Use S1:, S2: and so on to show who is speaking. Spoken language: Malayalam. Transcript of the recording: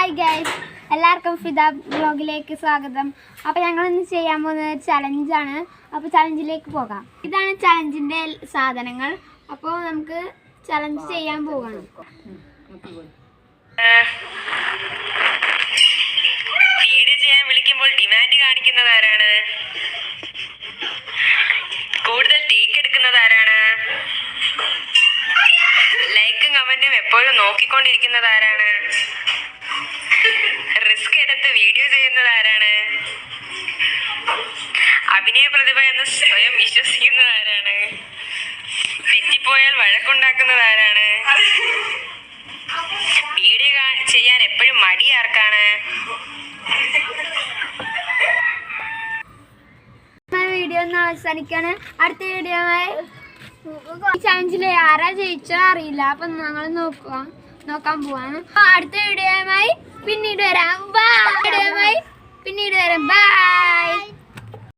S1: ഹായ് ഗൈസ്, എല്ലാവർക്കും ഫിദ ബ്ലോഗിലേക്ക് സ്വാഗതം. അപ്പോൾ ഞങ്ങളിന്ന് ചെയ്യാൻ പോകുന്നത് ചലഞ്ചാണ്. അപ്പോൾ ചലഞ്ചിലേക്ക് പോകാം. ഇതാണ് ചലഞ്ചിൻ്റെ സാധനങ്ങൾ. അപ്പോൾ നമുക്ക് ചലഞ്ച് ചെയ്യാൻ പോകാം.
S2: വീഡിയോ ചെയ്യാൻ വിളിക്കുമ്പോൾ ഡിമാൻഡ് കാണിക്കുന്നത് ആരാണ്? കൂടുതൽ ടേക്ക് എടുക്കുന്നത് ആരാണ്? ലൈക്കും കമന്റും എപ്പോഴും നോക്കിക്കൊണ്ടിരിക്കുന്നത് ആരാണ്? റിസ്ക് എടുത്ത് വീഡിയോ ചെയ്യുന്നത് ആരാണ്? അഭിനയ പ്രതിഭ എന്ന് സ്വയം വിശ്വസിക്കുന്നത് ആരാണ്? തെറ്റിപ്പോയാൽ വഴക്കുണ്ടാക്കുന്നത് ആരാണ്? വീഡിയോ ചെയ്യാൻ എപ്പോഴും മടി ആർക്കാണ്?
S1: വീഡിയോ ഒന്ന് അവസാനിക്കാണ്. അടുത്ത വീഡിയോമായി ചലഞ്ചിൽ ആരാ ജയിച്ചോ അറിയില്ല. അപ്പം ഞങ്ങൾ നോക്കാൻ പോവാണ്. അടുത്ത വീഡിയോയുമായി പിന്നീട് വരാം. ബൈ.